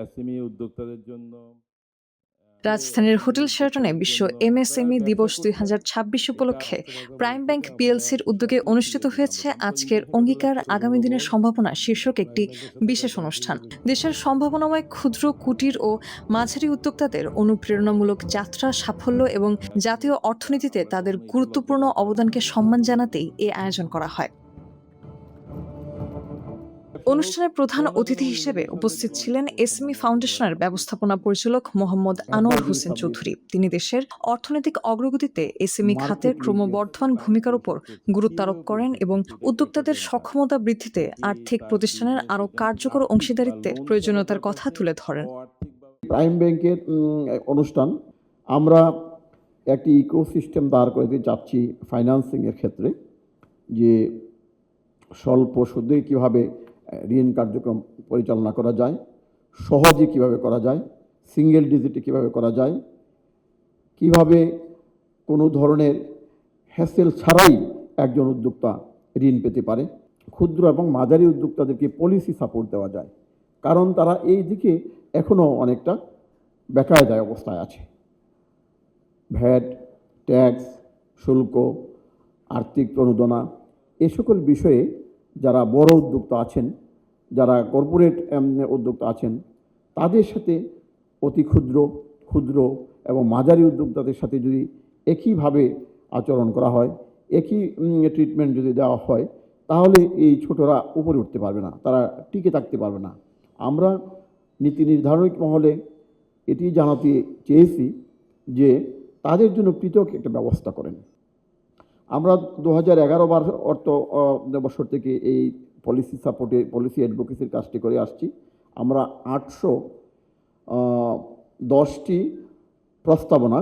SME উদ্যোক্তাদের জন্য রাজধানীর হোটেল শেরাটনে বিশ্ব এমএসএমই দিবস 2026 উপলক্ষে প্রাইম ব্যাংক পিএলসির উদ্যোগে অনুষ্ঠিত হয়েছে আজকের অঙ্গীকার আগামী দিনের সম্ভাবনা শীর্ষক একটি বিশেষ অনুষ্ঠান। দেশের সম্ভাবনাময় ক্ষুদ্র কুটির ও মাঝারি উদ্যোক্তাদের অনুপ্রেরণামূলক যাত্রা, সাফল্য এবং জাতীয় অর্থনীতিতে তাদের গুরুত্বপূর্ণ অবদানকে সম্মান জানাতেই এ আয়োজন করা হয়। অনুষ্ঠানে প্রধান অতিথি হিসেবে উপস্থিত ছিলেন এসএমই ফাউন্ডেশনের ব্যবস্থাপনা পরিচালক মোহাম্মদ আনোয়ার হোসেন চৌধুরী। তিনি দেশের অর্থনৈতিক অগ্রগতিতে এসএমই খাতের ক্রমবর্ধমান ভূমিকার উপর গুরুত্ব আরোপ করেন এবং উদ্যোক্তাদের সক্ষমতা বৃদ্ধিতে আর্থিক প্রতিষ্ঠানের আরও কার্যকর অংশীদারিত্বের প্রয়োজনীয়তার কথা তুলে ধরেন। প্রাইম ব্যাংকের অনুষ্ঠান আমরা একটি ইকোসিস্টেম দাঁড় করতে যাচ্ছি ফাইন্যান্সিংয়ের ক্ষেত্রে, যে স্বল্প সুদে কীভাবে ঋণ কার্যক্রম পরিচালনা করা যায়, সহজে কিভাবে করা যায়, সিঙ্গেল ডিজিটে কিভাবে করা যায়, কিভাবে কোনো ধরনের হ্যাসেল ছাড়াই একজন উদ্যোক্তা ঋণ পেতে পারে, ক্ষুদ্র এবং মাঝারি উদ্যোক্তাদেরকে পলিসি সাপোর্ট দেওয়া যায়, কারণ তারা এই দিকে এখনও অনেকটা বেকায়দায় অবস্থায় আছে। ভ্যাট, ট্যাক্স, শুল্ক, আর্থিক প্রণোদনা এ সকল বিষয়ে যারা বড় উদ্যোক্তা আছেন, যারা কর্পোরেট উদ্যোক্তা আছেন, তাদের সাথে অতি ক্ষুদ্র এবং মাঝারি উদ্যোক্তাদের সাথে যদি একইভাবে আচরণ করা হয়, একই ট্রিটমেন্ট যদি দেওয়া হয়, তাহলে এই ছোটরা উপরে উঠতে পারবে না, তারা টিকে থাকতে পারবে না। আমরা নীতি নির্ধারণী মহলে এটি জানাতে চেয়েছি যে তাদের জন্য পৃথক একটা ব্যবস্থা করেন। আমরা 2011 অর্থ বছর থেকে এই পলিসি সাপোর্টে পলিসি অ্যাডভোকেসির কাজটি করে আসছি। আমরা 810টি প্রস্তাবনা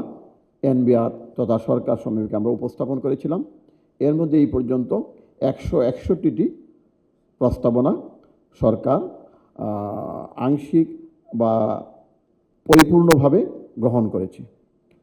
এনবিআর তথা সরকার সমীপে আমরা উপস্থাপন করেছিলাম। এর মধ্যে এই পর্যন্ত 161টি প্রস্তাবনা সরকার আংশিক বা পরিপূর্ণভাবে গ্রহণ করেছে,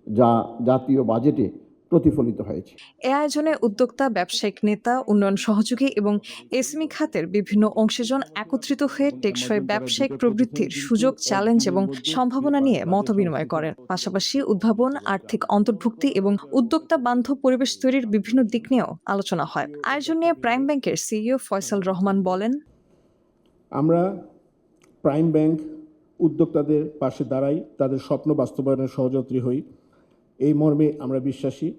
যা জাতীয় বাজেটে প্রতিফলিত হয়েছে। এ আয়োজনে উদ্যোক্তা, ব্যবসায়িক নেতা, উন্নয়ন সহযোগী এবং এসএমই খাতের বিভিন্ন অংশীজন একত্রিত হয়ে টেকসই ব্যবসায়িক প্রবৃদ্ধির সুযোগ, চ্যালেঞ্জ এবং সম্ভাবনা নিয়ে মতবিনিময় করেন। পাশাপাশি উদ্ভাবন, আর্থিক অন্তর্ভুক্তি এবং উদ্যোক্তা বান্ধব পরিবেশ তৈরির বিভিন্ন দিক নিয়েও আলোচনা হয়। আয়োজন নিয়ে প্রাইম ব্যাংকের সিইও ফয়সাল রহমান বলেন, আমরা প্রাইম ব্যাংক উদ্যোক্তাদের পাশে দাঁড়াই, তাদের স্বপ্ন বাস্তবায়নের সহযাত্রী হই, এই মর্মে আমরা বিশ্বাসী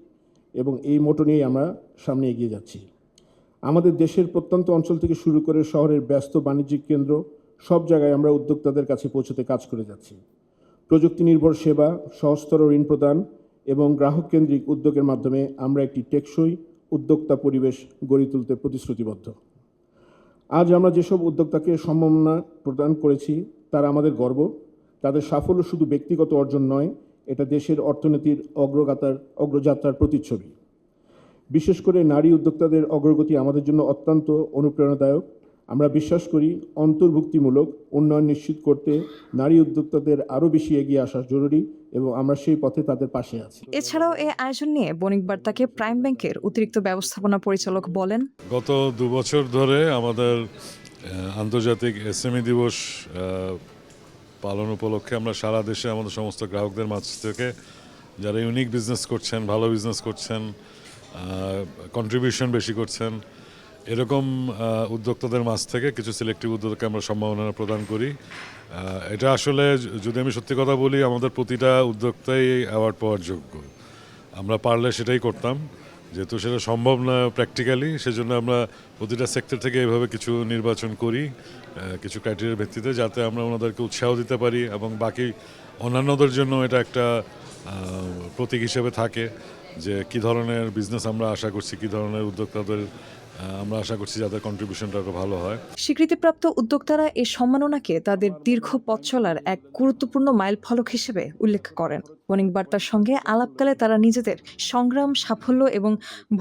এবং এই মোটো নিয়েই আমরা সামনে এগিয়ে যাচ্ছি। আমাদের দেশের প্রত্যন্ত অঞ্চল থেকে শুরু করে শহরের ব্যস্ত বাণিজ্যিক কেন্দ্র সব জায়গায় আমরা উদ্যোক্তাদের কাছে পৌঁছতে কাজ করে যাচ্ছি। প্রযুক্তি নির্ভর সেবা, সহজতর ঋণ প্রদান এবং গ্রাহক কেন্দ্রিক উদ্যোগের মাধ্যমে আমরা একটি টেকসই উদ্যোক্তা পরিবেশ গড়ে তুলতে প্রতিশ্রুতিবদ্ধ। আজ আমরা যেসব উদ্যোক্তাকে সম্মাননা প্রদান করেছি তারা আমাদের গর্ব। তাদের সাফল্য শুধু ব্যক্তিগত অর্জন নয়, এটা দেশের অর্থনীতির অগ্রযাত্রার প্রতিচ্ছবি। বিশেষ করে নারী উদ্যোক্তাদের অগ্রগতি আমাদের জন্য অত্যন্ত অনুপ্রেরণাদায়ক। আমরা বিশ্বাস করি অন্তর্ভুক্তিমূলক উন্নয়ন নিশ্চিত করতে নারী উদ্যোক্তাদের আরও বেশি এগিয়ে আসা জরুরি এবং আমরা সেই পথে তাদের পাশে আছি। এছাড়াও এই আয়োজন নিয়ে বণিক বার্তাকে প্রাইম ব্যাংকের অতিরিক্ত ব্যবস্থাপনা পরিচালক বলেন, গত 2 বছর ধরে আমাদের আন্তর্জাতিক এসএমই দিবস পালন উপলক্ষে আমরা সারা দেশে আমাদের সমস্ত গ্রাহকদের মাঝ থেকে যারা ইউনিক বিজনেস করছেন, ভালো বিজনেস করছেন, কন্ট্রিবিউশন বেশি করছেন, এরকম উদ্যোক্তাদের মাঝ থেকে কিছু সিলেক্টিভ উদ্যোগকে আমরা সম্ভাবনা প্রদান করি। এটা আসলে যদি আমি সত্যি কথা বলি, আমাদের প্রতিটা উদ্যোক্তাই অ্যাওয়ার্ড পাওয়ার যোগ্য। আমরা পারলে সেটাই করতাম, যেহেতু সেটা সম্ভব না প্র্যাকটিক্যালি, সেজন্য আমরা প্রতিটা সেক্টর থেকে এইভাবে কিছু নির্বাচন করি কিছু ক্রাইটেরিয়ার ভিত্তিতে, যাতে আমরা ওনাদেরকে উৎসাহ দিতে পারি এবং বাকি অন্যান্যদের জন্য এটা একটা প্রতীক হিসেবে থাকে যে কী ধরনের বিজনেস আমরা আশা করছি, কী ধরনের উদ্যোক্তাদের আমরা আশা করছি যাদের কন্ট্রিবিউশনটা আরও ভালো হয়। স্বীকৃতিপ্রাপ্ত উদ্যোক্তারা এই সম্মাননাকে তাদের দীর্ঘ পথ চলার এক গুরুত্বপূর্ণ মাইলফলক হিসেবে উল্লেখ করেন। বণিক বার্তার সঙ্গে আলাপকালে তারা নিজেদের সংগ্রাম, সাফল্য এবং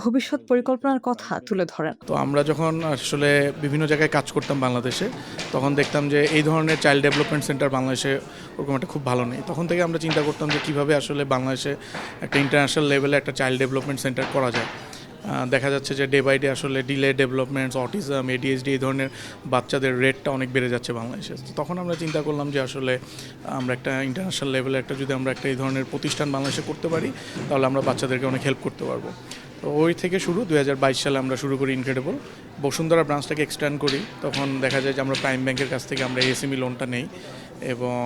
ভবিষ্যৎ পরিকল্পনার কথা তুলে ধরেন। তো আমরা যখন আসলে বিভিন্ন জায়গায় কাজ করতাম বাংলাদেশে, তখন দেখতাম যে এই ধরনের চাইল্ড ডেভেলপমেন্ট সেন্টার বাংলাদেশে ওরকম একটা খুব ভালো নেই। তখন থেকে আমরা চিন্তা করতাম যে কীভাবে আসলে বাংলাদেশে একটা ইন্টারন্যাশনাল লেভেলে একটা চাইল্ড ডেভেলপমেন্ট সেন্টার করা যায়। দেখা যাচ্ছে যে ডে বাই ডে আসলে ডিলে ডেভেলপমেন্টস, অটিজম, এডিএইচডি এই ধরনের বাচ্চাদের রেটটা অনেক বেড়ে যাচ্ছে বাংলাদেশে। তো তখন আমরা চিন্তা করলাম যে আসলে আমরা একটা ইন্টারন্যাশনাল লেভেলে যদি আমরা একটা এই ধরনের প্রতিষ্ঠান বাংলাদেশে করতে পারি, তাহলে আমরা বাচ্চাদেরকে অনেক হেল্প করতে পারবো। তো ওই থেকে শুরু 2022 সালে আমরা শুরু করি ইনক্রেডিবল। বসুন্ধরা ব্রাঞ্চটাকে এক্সটেন্ড করি, তখন দেখা যায় যে আমরা প্রাইম ব্যাংকের কাছ থেকে আমরা এসএমই লোনটা নেই, এবং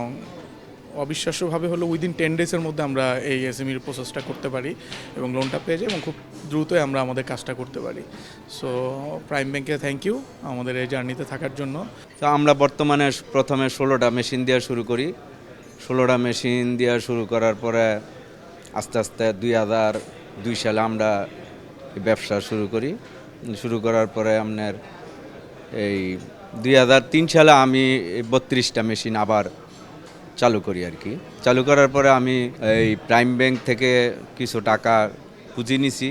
অবিশ্বাস্যভাবে হলো উইদিন 10 ডেজের মধ্যে আমরা এই এসএমইর প্রসেসটা করতে পারি এবং লোনটা পেয়ে যাই, এবং খুব দ্রুতই আমরা আমাদের কাজটা করতে পারি। সো প্রাইম ব্যাংকে থ্যাংক ইউ আমাদের এই জার্নিতে থাকার জন্য। তো আমরা বর্তমানে প্রথমে 16টা মেশিন দেওয়া শুরু করি। 16টা মেশিন দেওয়া শুরু করার পরে আস্তে আস্তে 2002 সালে আমরা এই ব্যবসা শুরু করি। শুরু করার পরে আপনার এই 2003 সালে আমি 32টা মেশিন আবার চালু করি আর কি। চালু করার পরে আমি এই প্রাইম ব্যাংক থেকে কিছু টাকা পুঁজি নিছি,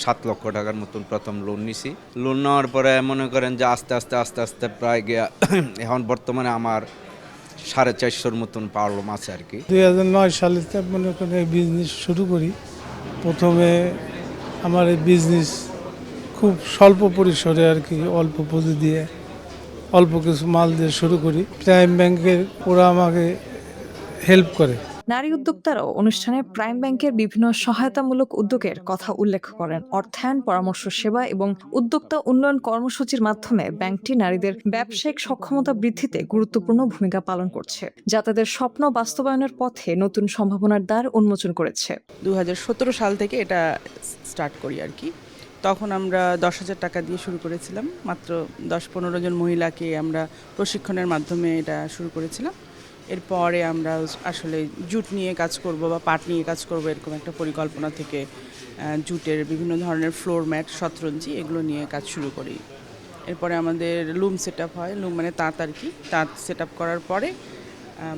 7 লক্ষ টাকার মতন প্রথম লোন নিছি। লোন নেওয়ার পরে মনে করেন যে আস্তে আস্তে প্রায় গিয়া এখন বর্তমানে আমার 450 মতন পাওয়ার আছে আর কি। 2009 সালে মনে করেন এই বিজনেস শুরু করি। প্রথমে আমার এই বিজনেস খুব স্বল্প পরিসরে আর কি, অল্প পুঁজি দিয়ে অল্প কিছু মাল দিয়ে শুরু করি। প্রাইম ব্যাংকের ওরা আমাকে হেল্প করে। নারী উদ্যোক্তারাও অনুষ্ঠানে প্রাইম ব্যাংকের বিভিন্ন সহায়তামূলক উদ্যোগের কথা উল্লেখ করেন। অর্থায়ন, পরামর্শ সেবা এবং উদ্যোক্তা উন্নয়ন কর্মসূচির মাধ্যমে ব্যাংকটি নারীদের ব্যবসায়িক সক্ষমতা বৃদ্ধিতে গুরুত্বপূর্ণ ভূমিকা পালন করছে, যা তাদের স্বপ্ন বাস্তবায়নের পথে নতুন সম্ভাবনার দ্বার উন্মোচন করেছে। 2017 সাল থেকে এটা স্টার্ট করি আর কি। তখন আমরা 10,000 টাকা দিয়ে শুরু করেছিলাম। মাত্র 10-15 জন মহিলাকে আমরা প্রশিক্ষণের মাধ্যমে এটা শুরু করেছিলাম। এরপরে আমরা আসলে জুট নিয়ে কাজ করব বা পাট নিয়ে কাজ করব, এরকম একটা পরিকল্পনা থেকে জুটের বিভিন্ন ধরনের ফ্লোর ম্যাট, শতরঞ্জি এগুলো নিয়ে কাজ শুরু করি। এরপরে আমাদের লুম সেট আপ হয়, লুম মানে তাঁত আর কি। তাঁত সেট আপ করার পরে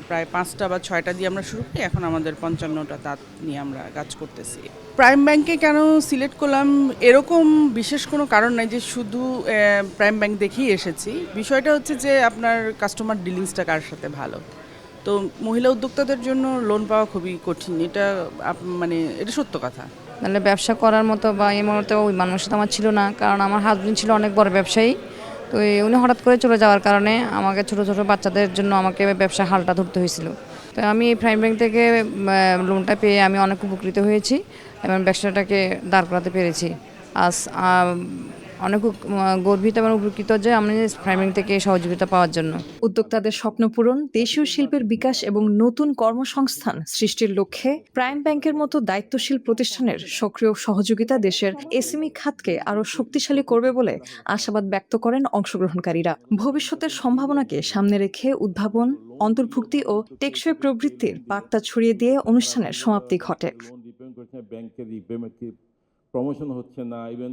প্রায় 5টা বা 6টা দিয়ে আমরা শুরু করি। এখন আমাদের 55টা তাঁত নিয়ে আমরা কাজ করতেছি। প্রাইম ব্যাংকে কেন সিলেক্ট করলাম এরকম বিশেষ কোনো কারণ নাই যে শুধু প্রাইম ব্যাংক দেখেই এসেছি। বিষয়টা হচ্ছে যে আপনার কাস্টমার ডিলিংসটা কার সাথে ভালো। তো মহিলা উদ্যোক্তাদের জন্য লোন পাওয়া খুবই কঠিন, এটা মানে এটা সত্য কথা। তাহলে ব্যবসা করার মতো বা এই মুহূর্তে ওই মানুষটা আমার ছিল না, কারণ আমার হাজবেন্ড ছিল অনেক বড় ব্যবসায়ী। তো উনি হঠাৎ করে চলে যাওয়ার কারণে আমাকে ছোট ছোট বাচ্চাদের জন্য আমাকে ব্যবসা হালটা ধরতে হয়েছিল। তো আমি এই প্রাইম ব্যাংক থেকে লোনটা পেয়ে আমি অনেক উপকৃত হয়েছি এবং ব্যবসাটাকে দাঁড় করাতে পেরেছি। আজ অনেক গর্বিত এবং উপকৃত যে আমি প্রাইম ব্যাংক থেকে সহযোগিতা পাওয়ার জন্য। উদ্যোক্তাদের স্বপ্ন পূরণ, দেশীয় শিল্পের বিকাশ এবং নতুন কর্মসংস্থান সৃষ্টির লক্ষ্যে প্রাইম ব্যাংকের মতো দায়িত্বশীল প্রতিষ্ঠানের সক্রিয় সহযোগিতা দেশের এসএমই খাতকে আরও শক্তিশালী করবে বলে আশাবাদ ব্যক্ত করেন অংশগ্রহণকারীরা। ভবিষ্যতের সম্ভাবনাকে সামনে রেখে উদ্ভাবন, অন্তর্ভুক্তি ও টেকসই প্রবৃত্তির বার্তা ছড়িয়ে দিয়ে অনুষ্ঠানের সমাপ্তি ঘটে। ব্যাংকের প্রমোশন হচ্ছে না, ইভেন